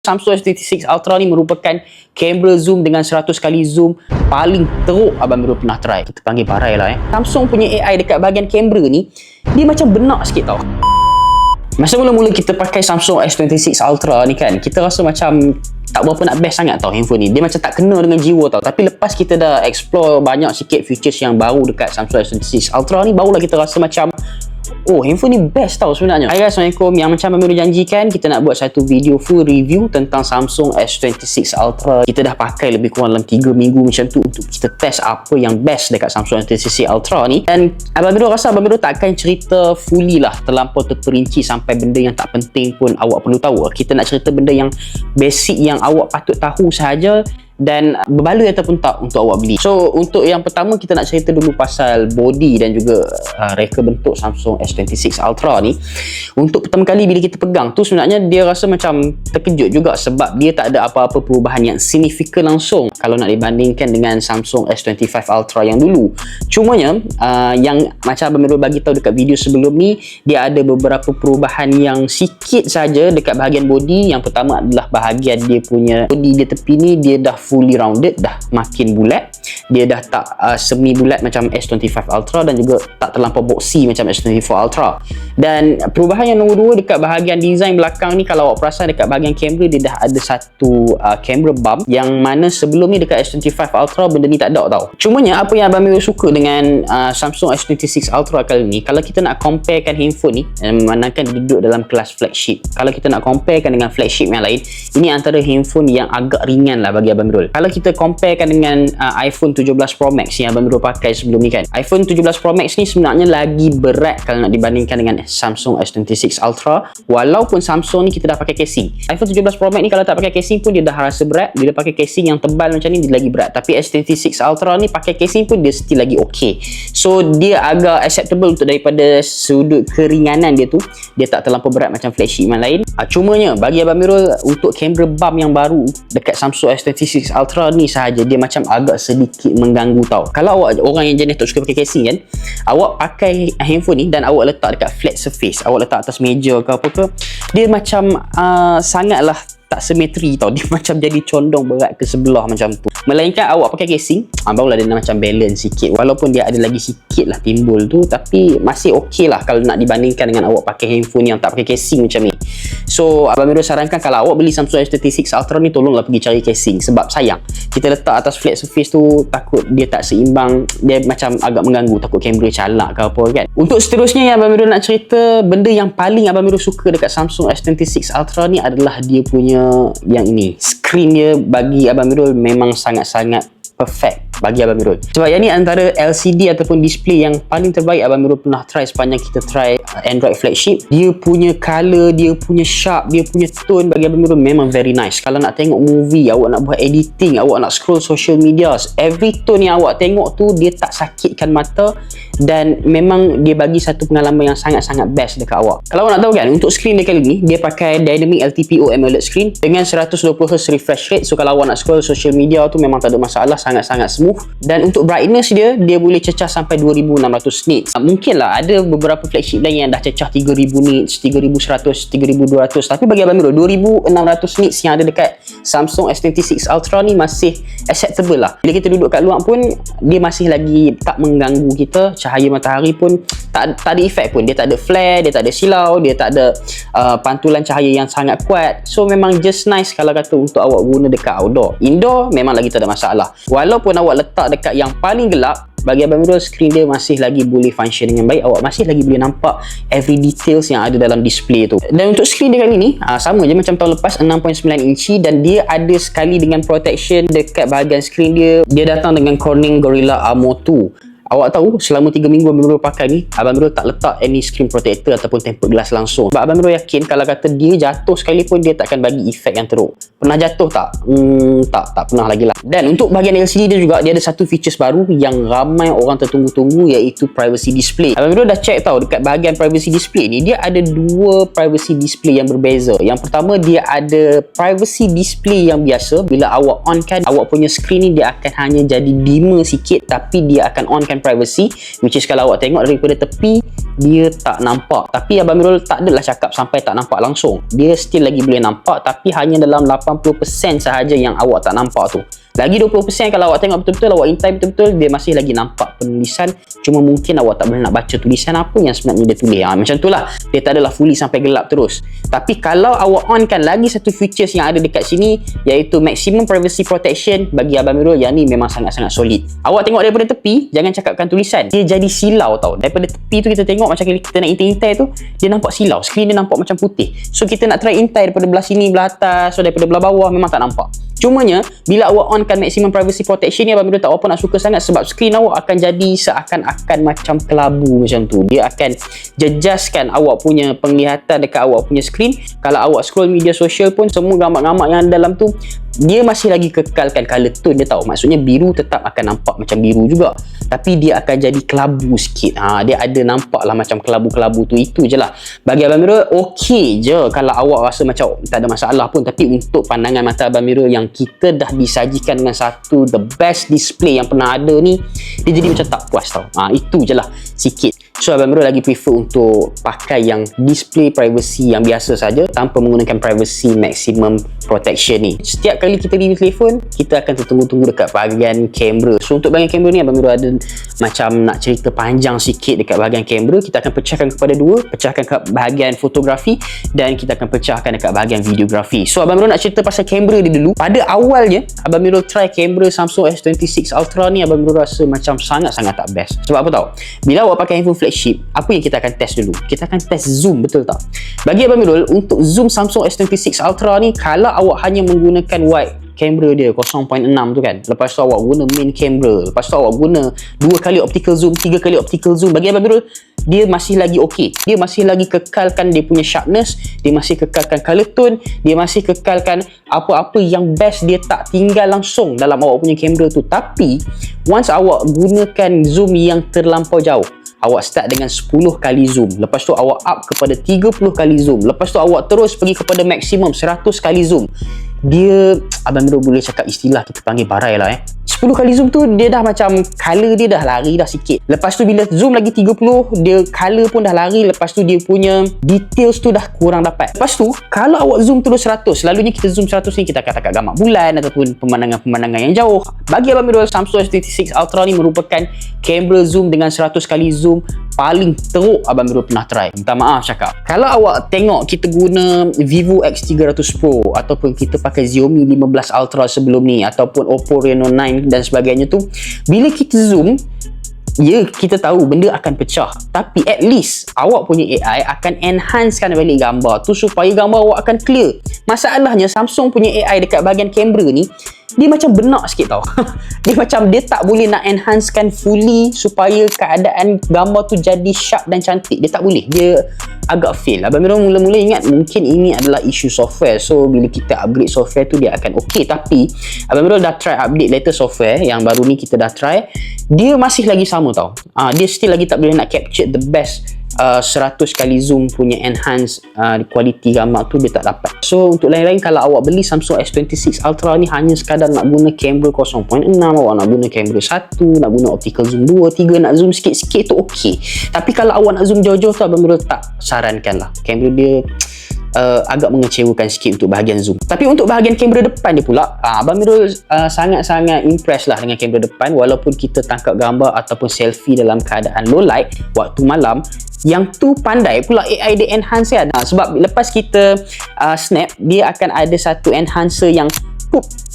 Samsung S26 Ultra ni merupakan kamera zoom dengan 100 kali zoom paling teruk Abang Mirul pernah try. Kita panggil barai lah Samsung punya AI dekat bahagian kamera ni, dia macam benak sikit tau. Masa mula-mula kita pakai Samsung S26 Ultra ni kan, kita rasa macam tak berapa nak best sangat tau handphone ni. Dia macam tak kena dengan jiwa tau. Tapi lepas kita dah explore banyak sikit features yang baru dekat Samsung S26 Ultra ni, barulah kita rasa macam oh, handphone ni best tau sebenarnya. Hai guys, Assalamualaikum. Yang macam Abang Mirul janjikan, kita nak buat satu video full review tentang Samsung S26 Ultra. Kita dah pakai lebih kurang dalam 3 minggu macam tu untuk kita test apa yang best dekat Samsung S26 Ultra ni. Dan Abang Mirul rasa Abang Mirul takkan cerita fully lah, terlampau terperinci sampai benda yang tak penting pun awak perlu tahu. Kita nak cerita benda yang basic yang awak patut tahu sahaja dan berbaloi ataupun tak untuk awak beli. So untuk yang pertama, kita nak cerita dulu pasal body dan juga reka bentuk Samsung S26 Ultra ni. Untuk pertama kali bila kita pegang tu, sebenarnya dia rasa macam terkejut juga sebab dia tak ada apa-apa perubahan yang signifikan langsung kalau nak dibandingkan dengan Samsung S25 Ultra yang dulu. Cumanya yang macam Abang Mirul bagi tahu dekat video sebelum ni, dia ada beberapa perubahan yang sikit saja dekat bahagian body. Yang pertama adalah bahagian dia punya body dia tepi ni, dia dah fully rounded, dah makin bulat. Dia dah tak semi bulat macam S25 Ultra dan juga tak terlampau boxy macam S24 Ultra. Dan perubahan yang nombor 2 dekat bahagian design belakang ni, kalau awak perasan dekat bahagian kamera, dia dah ada satu camera bump yang mana sebelum ni dekat S25 Ultra benda ni tak ada tau. Cumanya apa yang Abang Mirul suka dengan Samsung S26 Ultra kali ni, kalau kita nak comparekan handphone ni, memandangkan dia duduk dalam kelas flagship, kalau kita nak comparekan dengan flagship yang lain, ini antara handphone yang agak ringan lah bagi Abang Mirul. Kalau kita comparekan dengan iPhone 17 Pro Max yang Abang Mirul pakai sebelum ni kan, iPhone 17 Pro Max ni sebenarnya lagi berat kalau nak dibandingkan dengan Samsung S26 Ultra. Walaupun Samsung ni kita dah pakai casing, iPhone 17 Pro Max ni kalau tak pakai casing pun dia dah rasa berat. Bila pakai casing yang tebal macam ni, dia lagi berat. Tapi S26 Ultra ni pakai casing pun dia still lagi okay. So dia agak acceptable untuk daripada sudut keringanan dia tu. Dia tak terlampau berat macam flagship yang lain. Cumanya bagi Abang Mirul, untuk kamera bump yang baru dekat Samsung S26 Ultra ni sahaja, dia macam agak sedikit mengganggu tau. Kalau awak orang yang jenis tak suka pakai casing kan, awak pakai handphone ni dan awak letak dekat flat surface, awak letak atas meja ke apa ke, dia macam sangatlah tak simetri tau. Dia macam jadi condong berat ke sebelah macam tu. Melainkan awak pakai casing, barulah dia macam balance sikit. Walaupun dia ada lagi sikit lah timbul tu, tapi masih okey lah kalau nak dibandingkan dengan awak pakai handphone yang tak pakai casing macam ni. So Abang Mirul sarankan kalau awak beli Samsung S26 Ultra ni, tolonglah pergi cari casing. Sebab sayang, kita letak atas flat surface tu, takut dia tak seimbang, dia macam agak mengganggu, takut kamera calak ke apa kan. Untuk seterusnya yang Abang Mirul nak cerita, benda yang paling Abang Mirul suka dekat Samsung S26 Ultra ni adalah dia punya yang ini, screen dia bagi Abang Mirul memang sangat-sangat perfect bagi Abang Mirul. Sebab yang ni antara LCD ataupun display yang paling terbaik Abang Mirul pernah try sepanjang kita try Android flagship. Dia punya color, dia punya sharp, dia punya tone bagi Abang Mirul memang very nice. Kalau nak tengok movie, awak nak buat editing, awak nak scroll social media, every tone yang awak tengok tu dia tak sakitkan mata dan memang dia bagi satu pengalaman yang sangat-sangat best dekat awak. Kalau awak nak tahu kan, untuk screen dia kali ni, dia pakai Dynamic LTPO AMOLED screen dengan 120Hz refresh rate. So kalau awak nak scroll social media tu memang tak ada masalah, sangat-sangat smooth. Dan untuk brightness dia boleh cecah sampai 2600 nits. Mungkinlah ada beberapa flagship lain yang dah cecah 3000 nits, 3100, 3200. Tapi bagi Abang Mirul, 2600 nits yang ada dekat Samsung S26 Ultra ni masih acceptable lah. Bila kita duduk kat luar pun, dia masih lagi tak mengganggu kita. Cahaya matahari pun tak ada efek pun. Dia tak ada flare, dia tak ada silau, dia tak ada pantulan cahaya yang sangat kuat. So memang just nice kalau kata untuk awak guna dekat outdoor. Indoor memang lagi tak ada masalah. Walaupun awak letak dekat yang paling gelap, bagi Abang Mirul screen dia masih lagi boleh function dengan baik. Awak masih lagi boleh nampak every details yang ada dalam display tu. Dan untuk screen dia kali ni sama je macam tahun lepas, 6.9 inci, dan dia ada sekali dengan protection dekat bahagian screen dia. Dia datang dengan Corning Gorilla Armor 2. Awak tahu selama 3 minggu Abang Mirul pakai ni, Abang Mirul tak letak any screen protector ataupun tempered glass langsung. Sebab Abang Mirul yakin kalau kata dia jatuh sekali pun, dia takkan bagi efek yang teruk. Pernah jatuh tak? Tak pernah lagi lah. Dan untuk bahagian LCD dia juga, dia ada satu features baru yang ramai orang tertunggu-tunggu, iaitu privacy display. Abang Mirul dah check tahu dekat bahagian privacy display ni, dia ada dua privacy display yang berbeza. Yang pertama, dia ada privacy display yang biasa. Bila awak on kan, awak punya screen ni dia akan hanya jadi dimmer sikit, tapi dia akan on kan privacy, which is kalau awak tengok daripada tepi, dia tak nampak. Tapi Abang Amirul tak adalah cakap sampai tak nampak langsung. Dia still lagi boleh nampak, tapi hanya dalam 80% sahaja yang awak tak nampak tu. Lagi 20% kalau awak tengok betul-betul, awak intai betul-betul, dia masih lagi nampak penulisan. Cuma mungkin awak tak boleh nak baca tulisan apa yang sebenarnya dia tulis. Macam tu lah. Dia tak adalah fully sampai gelap terus. Tapi kalau awak onkan lagi satu features yang ada dekat sini, iaitu maximum privacy protection, bagi Abang Amirul yang ni memang sangat-sangat solid. Awak tengok daripada tepi, jangan cakapkan tulisan. Dia jadi silau tau. Daripada tepi tu kita tengok macam kita nak intai-intai tu, dia nampak silau. Skrin dia nampak macam putih. So kita nak try intai daripada belah sini, belah atas, so daripada belah bawah memang tak nampak. Cumanya, bila awak onkan maximum privacy protection ni, Abang Amirul tak apa nak suka sangat sebab skrin awak akan jadi seakan-akan macam kelabu macam tu. Dia akan jejaskan awak punya penglihatan dekat awak punya skrin. Kalau awak scroll media sosial pun, semua gambar-gambar yang ada dalam tu, dia masih lagi kekalkan color tone dia tahu. Maksudnya biru tetap akan nampak macam biru juga, tapi dia akan jadi kelabu sikit. Dia ada nampak lah macam kelabu-kelabu tu. Itu je lah. Bagi Abang Amirul, okey je kalau awak rasa macam tak ada masalah pun. Tapi untuk pandangan mata Abang Amirul yang kita dah disajikan dengan satu the best display yang pernah ada ni, dia jadi macam tak puas tau. Itu je lah sikit. So Abang Amirul lagi prefer untuk pakai yang display privacy yang biasa saja tanpa menggunakan privacy maximum protection ni. Setiap kali kita review telefon, kita akan tertunggu-tunggu dekat bahagian kamera. So untuk bahagian kamera ni, Abang Amirul ada macam nak cerita panjang sikit dekat bahagian kamera. Kita akan pecahkan kepada dua, pecahkan ke bahagian fotografi dan kita akan pecahkan dekat bahagian videografi. So Abang Amirul nak cerita pasal kamera dia dulu. Pada awalnya, Abang Amirul try kamera Samsung S26 Ultra ni, Abang Amirul rasa macam sangat-sangat tak best. Sebab apa tau? Bila awak pakai handphone flagship, apa yang kita akan test dulu? Kita akan test zoom, betul tak? Bagi Abang Amirul, untuk zoom Samsung S26 Ultra ni, kalau awak hanya menggunakan wide kamera dia 0.6 tu kan, lepas tu awak guna main camera, lepas tu awak guna 2 kali optical zoom, 3 kali optical zoom, bagi Abang Amirul dia masih lagi okey. Dia masih lagi kekalkan dia punya sharpness, dia masih kekalkan color tone, dia masih kekalkan apa-apa yang best, dia tak tinggal langsung dalam awak punya kamera tu. Tapi once awak gunakan zoom yang terlampau jauh, awak start dengan 10 kali zoom, lepas tu awak up kepada 30 kali zoom, lepas tu awak terus pergi kepada maksimum 100 kali zoom, dia, Abang Amirul boleh cakap istilah kita panggil barai lah 10 kali zoom tu dia dah macam color dia dah lari dah sikit. Lepas tu bila zoom lagi 30, dia color pun dah lari. Lepas tu dia punya details tu dah kurang dapat. Lepas tu kalau awak zoom terus 100, selalunya kita zoom 100 ni kita akan tangkap gambar bulan ataupun pemandangan-pemandangan yang jauh. Bagi Abang Amirul, Samsung S26 Ultra ni merupakan kamera zoom dengan 100 kali zoom paling teruk Abang Amirul pernah try. Minta maaf cakap. Kalau awak tengok kita guna Vivo X300 Pro ataupun kita pakai Xiaomi 15 Ultra sebelum ni ataupun Oppo Reno 9 dan sebagainya tu, bila kita zoom, ya kita tahu benda akan pecah, tapi at least awak punya AI akan enhancekan balik gambar tu supaya gambar awak akan clear. Masalahnya Samsung punya AI dekat bahagian kamera ni, dia macam benak sikit tau. Dia macam dia tak boleh nak enhancekan fully supaya keadaan gambar tu jadi sharp dan cantik. Dia tak boleh. Dia agak fail. Abang Amirul mula-mula ingat mungkin ini adalah isu software. So bila kita upgrade software tu dia akan okey. Tapi Abang Amirul dah try update latest software yang baru ni kita dah try. Dia masih lagi sama tau. Dia still lagi tak boleh nak capture the best 100 kali zoom punya enhance quality gambar tu, dia tak dapat. So untuk lain-lain, kalau awak beli Samsung S26 Ultra ni hanya sekadar nak guna kamera 0.6, awak nak guna kamera 1, nak guna optical zoom 2, 3, nak zoom sikit-sikit tu okey. Tapi kalau awak nak zoom jauh-jauh tu, Abang Amirul tak sarankan lah. Kamera dia agak mengecewakan sikit untuk bahagian zoom. Tapi untuk bahagian kamera depan dia pula, Abang Amirul sangat-sangat impress lah dengan kamera depan. Walaupun kita tangkap gambar ataupun selfie dalam keadaan low light waktu malam, yang tu pandai pula AI dia enhance kan. Sebab lepas kita snap, dia akan ada satu enhancer yang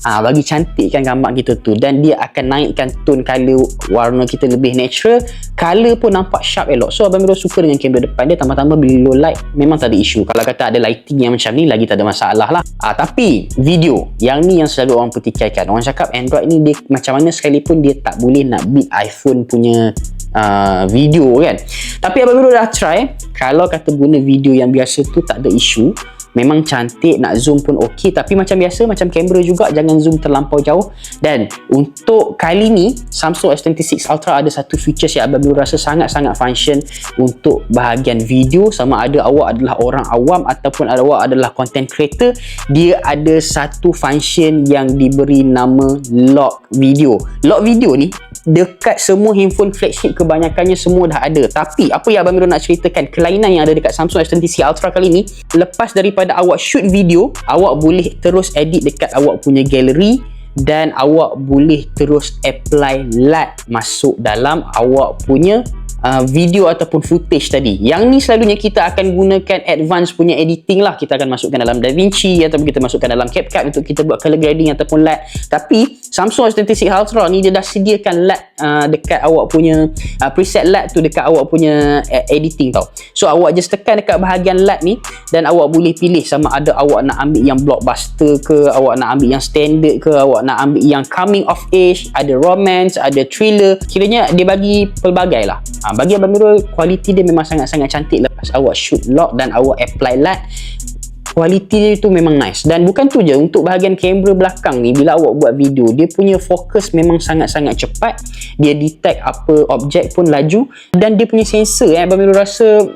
bagi cantikkan gambar kita tu, dan dia akan naikkan tone color warna kita lebih natural, color pun nampak sharp elok. So Abang Amirul suka dengan kamera depan dia, tambah-tambah bila low light memang tak ada isu. Kalau kata ada lighting yang macam ni lagi tak ada masalah lah. Tapi video yang ni yang selalu orang pertikaikan. Orang cakap Android ni dia macam mana sekalipun dia tak boleh nak beat iPhone punya video kan. Tapi Abang Amirul dah try, kalau kata guna video yang biasa tu tak ada isu. Memang cantik, nak zoom pun okey, tapi macam biasa, macam kamera juga, jangan zoom terlampau jauh. Dan untuk kali ni Samsung S26 Ultra ada satu features yang Abang Amirul rasa sangat-sangat function untuk bahagian video. Sama ada awak adalah orang awam ataupun awak adalah content creator, dia ada satu function yang diberi nama lock video. Lock video ni dekat semua handphone flagship kebanyakannya semua dah ada. Tapi apa yang Abang Mirul nak ceritakan, kelainan yang ada dekat Samsung S23 Ultra kali ni, lepas daripada awak shoot video, awak boleh terus edit dekat awak punya gallery dan awak boleh terus apply LUT masuk dalam awak punya video ataupun footage tadi. Yang ni selalunya kita akan gunakan advance punya editing lah. Kita akan masukkan dalam DaVinci ataupun kita masukkan dalam CapCut untuk kita buat color grading ataupun LUT. Tapi Samsung S26 Ultra ni dia dah sediakan LUT dekat awak punya preset LUT tu dekat awak punya editing tau. So awak just tekan dekat bahagian LUT ni dan awak boleh pilih sama ada awak nak ambil yang blockbuster ke, awak nak ambil yang standard ke, awak nak ambil yang coming of age, ada romance, ada thriller. Kiranya dia bagi pelbagai lah. Bagi Abang Mirul, kualiti dia memang sangat-sangat cantik lepas awak shoot log dan awak apply LUT. Kualiti dia tu memang nice. Dan bukan tu je, untuk bahagian kamera belakang ni, bila awak buat video, dia punya fokus memang sangat-sangat cepat. Dia detect apa objek pun laju. Dan dia punya sensor, Abang Mirul rasa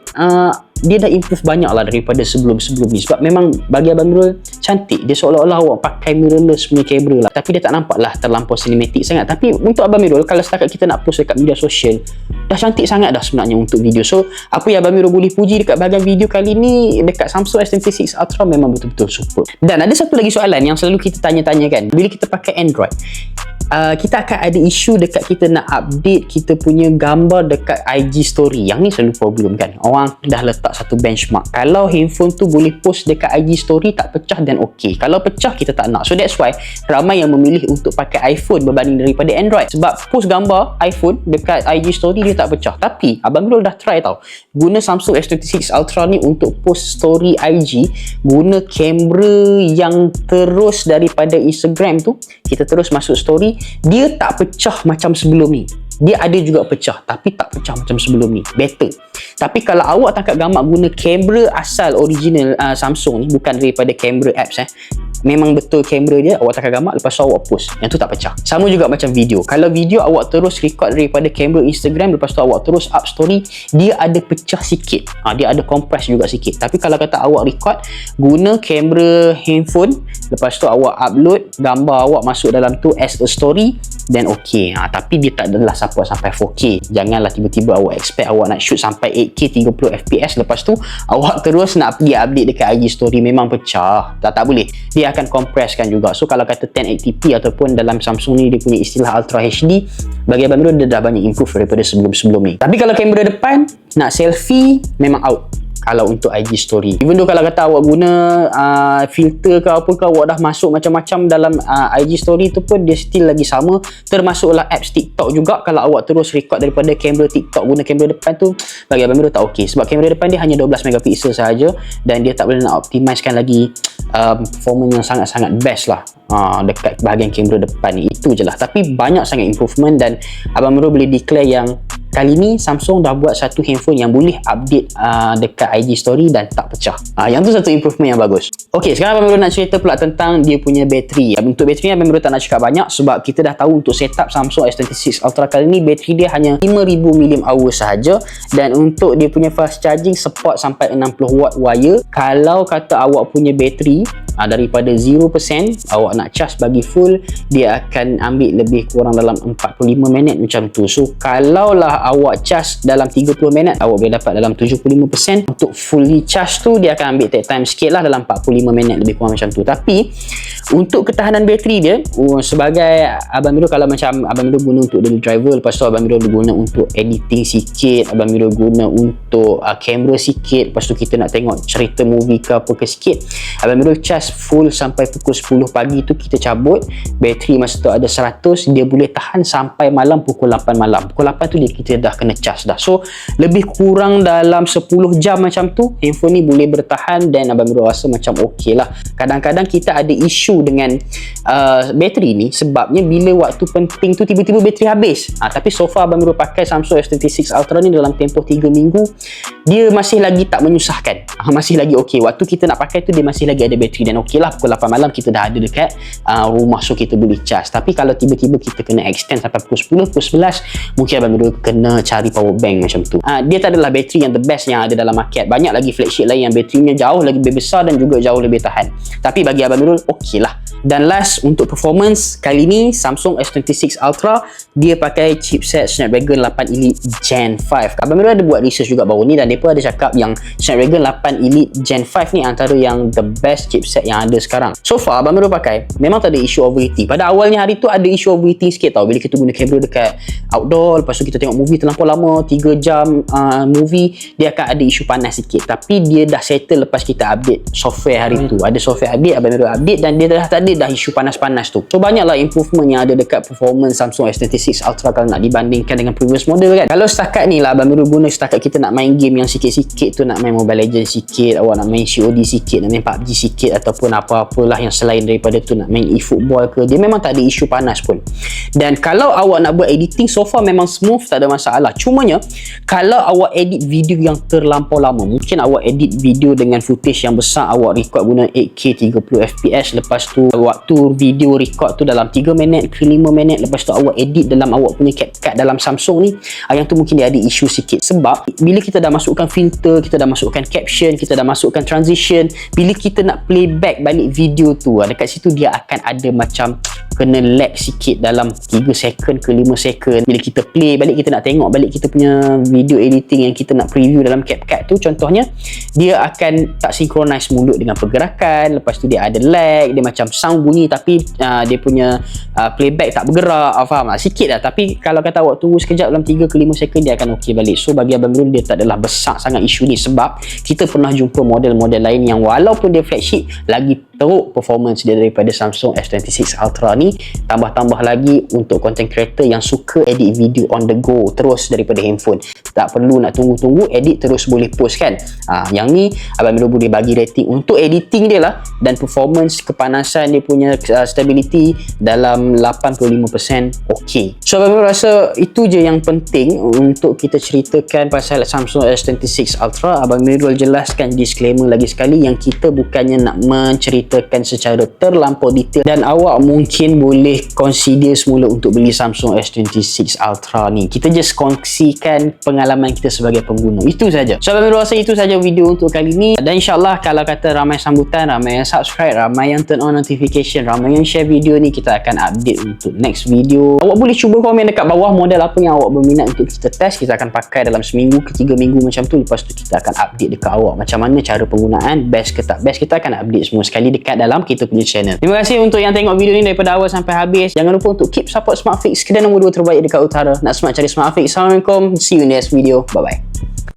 dia dah improve banyak lah daripada sebelum-sebelum ni. Sebab memang bagi Abang Mirul cantik. Dia seolah-olah awak pakai mirrorless punya kamera lah. Tapi dia tak nampak lah terlampau cinematic sangat. Tapi untuk Abang Mirul, kalau setakat kita nak post dekat media sosial, dah cantik sangat dah sebenarnya untuk video. So apa yang Abang Mirul boleh puji dekat bahagian video kali ni dekat Samsung S26 Ultra memang betul-betul super. Dan ada satu lagi soalan yang selalu kita tanya-tanyakan bila kita pakai Android. Kita akan ada isu dekat kita nak update kita punya gambar dekat IG story. Yang ni selalu problem kan. Orang dah letak satu benchmark. Kalau handphone tu boleh post dekat IG story tak pecah dan okey. Kalau pecah kita tak nak. So that's why ramai yang memilih untuk pakai iPhone berbanding daripada Android. Sebab post gambar iPhone dekat IG story dia tak pecah. Tapi Abang Mirul dah try tau. Guna Samsung S26 Ultra ni untuk post story IG, guna kamera yang terus daripada Instagram tu, kita terus masuk story, dia tak pecah macam sebelum ni. Dia ada juga pecah, tapi tak pecah macam sebelum ni. Better. Tapi kalau awak tangkap gambar guna kamera asal original Samsung ni, bukan daripada kamera apps memang betul kamera dia, awak tangkap gambar lepas tu awak post, yang tu tak pecah. Sama juga macam video. Kalau video awak terus record daripada kamera Instagram, lepas tu awak terus up story, dia ada pecah sikit. Dia ada compress juga sikit. Tapi kalau kata awak record guna kamera handphone, lepas tu awak upload gambar awak masuk dalam tu as a story, then okay. Tapi dia tak adalah support sampai 4K. Janganlah tiba-tiba awak expect awak nak shoot sampai 8K 30fps, lepas tu awak terus nak pergi update dekat IG story, memang pecah. Tak boleh. Dia akan compresskan juga. So kalau kata 1080p ataupun dalam Samsung ni dia punya istilah Ultra HD, bagi Abang Mirul dia dah banyak improve daripada sebelum-sebelum ni. Tapi kalau kamera depan nak selfie, memang out kalau untuk IG story. Even though kalau kata awak guna filter ke apa ke, awak dah masuk macam-macam dalam IG story tu pun dia still lagi sama. Termasuklah apps TikTok juga. Kalau awak terus record daripada kamera TikTok guna kamera depan tu, bagi Abang Mirul tak okey. Sebab kamera depan dia hanya 12 megapiksel sahaja dan dia tak boleh nak optimizekan lagi performance yang sangat-sangat best lah dekat bahagian kamera depan ni. Itu je lah. Tapi banyak sangat improvement dan Abang Mirul boleh declare yang kali ni Samsung dah buat satu handphone yang boleh update dekat IG story dan tak pecah. Yang tu satu improvement yang bagus. Ok, sekarang Abang Mirul nak cerita pula tentang dia punya bateri. Untuk bateri Abang Mirul tak nak cakap banyak sebab kita dah tahu untuk setup Samsung S26 Ultra kali ni bateri dia hanya 5000 mAh sahaja. Dan untuk dia punya fast charging support sampai 60 watt wire. Kalau kata awak punya bateri daripada 0% awak nak charge bagi full, dia akan ambil lebih kurang dalam 45 minit macam tu. So kalaulah awak charge dalam 30 minit, awak boleh dapat dalam 75%. Untuk fully charge tu dia akan ambil take time sikit lah, dalam 45 minit lebih kurang macam tu. Tapi untuk ketahanan bateri dia, sebagai Abang Mirul, kalau macam Abang Mirul guna untuk daily driver, lepas tu Abang Mirul guna untuk editing sikit, Abang Mirul guna untuk kamera sikit, lepas tu kita nak tengok cerita movie ke apa ke sikit, Abang Mirul charge full sampai pukul 10 pagi tu kita cabut, bateri masa tu ada 100, dia boleh tahan sampai malam pukul 8 malam. Pukul 8 tu kita dah kena charge dah. So lebih kurang dalam 10 jam macam tu handphone ni boleh bertahan dan Abang Mirul rasa macam okey lah. Kadang-kadang kita ada isu dengan bateri ni sebabnya bila waktu penting tu tiba-tiba bateri habis. Tapi so far Abang Mirul pakai Samsung S26 Ultra ni dalam tempoh 3 minggu, dia masih lagi tak menyusahkan. Masih lagi okey. Waktu kita nak pakai tu dia masih lagi ada bateri dan okey lah, pukul 8 malam kita dah ada dekat rumah, so kita boleh charge. Tapi kalau tiba-tiba kita kena extend sampai pukul 10, pukul 11, mungkin Abang Mirul kena cari power bank macam tu. Dia tak adalah bateri yang the best yang ada dalam market. Banyak lagi flagship lain yang baterinya jauh lebih besar dan juga jauh lebih tahan. Tapi bagi Abang Mirul okey lah. Dan last untuk performance, kali ni Samsung S26 Ultra dia pakai chipset Snapdragon 8 Elite Gen 5. Abang Miru ada buat research juga baru ni dan mereka ada cakap yang Snapdragon 8 Elite Gen 5 ni antara yang the best chipset yang ada sekarang. So far Abang Miru pakai memang tak ada isu overheating. Pada awalnya hari tu ada isu overheating sikit tau bila kita guna kamera dekat outdoor, lepas tu kita tengok movie terlampau lama 3 jam movie, dia akan ada isu panas sikit. Tapi dia dah settle lepas kita update software hari tu. Ada software update, Abang Miru update dan dia dah tak ada dah isu panas-panas tu. So banyaklah improvement yang ada dekat performance Samsung S26 Ultra kalau nak dibandingkan dengan previous model kan. Kalau setakat ni lah Abang Miru guna setakat kita nak main game yang sikit-sikit tu, nak main Mobile Legends sikit, awak nak main COD sikit, nak main PUBG sikit ataupun apa-apalah yang selain daripada tu, nak main eFootball ke, dia memang tak ada isu panas pun. Dan kalau awak nak buat editing, so far memang smooth, tak ada masalah. Cumanya kalau awak edit video yang terlampau lama, mungkin awak edit video dengan footage yang besar, awak record guna 8K 30fps, lepas tu waktu video record tu dalam 3 minit ke 5 minit, lepas tu awak edit dalam awak punya CapCut dalam Samsung ni, yang tu mungkin dia ada isu sikit. Sebab bila kita dah masukkan filter, kita dah masukkan caption, kita dah masukkan transition, bila kita nak playback balik video tu, dekat situ dia akan ada macam kena lag sikit dalam 3 second ke 5 second. Bila kita play balik, kita nak tengok balik kita punya video editing yang kita nak preview dalam CapCut tu, contohnya dia akan tak synchronize mulut dengan pergerakan, lepas tu dia ada lag, dia macam sound bunyi tapi dia punya playback tak bergerak, faham tak? Sikit lah. Tapi kalau kata awak tunggu sekejap dalam 3 ke 5 second, dia akan ok balik. So bagi Abang Miru dia tak adalah besar sangat isu ni, sebab kita pernah jumpa model-model lain yang walaupun dia flagship lagi teruk performance dia daripada Samsung S26 Ultra ni. Tambah-tambah lagi untuk content creator yang suka edit video on the go terus daripada handphone, tak perlu nak tunggu-tunggu, edit terus boleh post kan. Yang ni Abang Miru boleh bagi rating untuk editing dia lah, dan performance kepanasan dia punya stability dalam 85% ok. So Abang Miru rasa itu je yang penting untuk kita ceritakan pasal Samsung S26 Ultra. Abang Miru jelaskan disclaimer lagi sekali yang kita bukannya nak menceritakan secara terlampau detail, dan awak mungkin boleh consider semula untuk beli Samsung S26 Ultra ni. Kita just kongsikan pengalaman kita sebagai pengguna, itu saja. So Abang Miru rasa itu saja video untuk kali ni, dan insyaAllah kalau kata ramai sambutan, ramai yang subscribe, ramai yang turn on notification, ramai yang share video ni, kita akan update untuk next video. Awak boleh cuba komen dekat bawah model apa yang awak berminat untuk kita test. Kita akan pakai dalam seminggu ke 3 minggu macam tu, lepas tu kita akan update dekat awak macam mana cara penggunaan, best ke tak best, kita akan update semua sekali dekat dalam kita punya channel. Terima kasih untuk yang tengok video ni daripada awal sampai habis. Jangan lupa untuk keep support Smartfix, kedai nombor 2 terbaik dekat utara. Nak smart cari Smartfix. Assalamualaikum, see you in the next video, bye bye.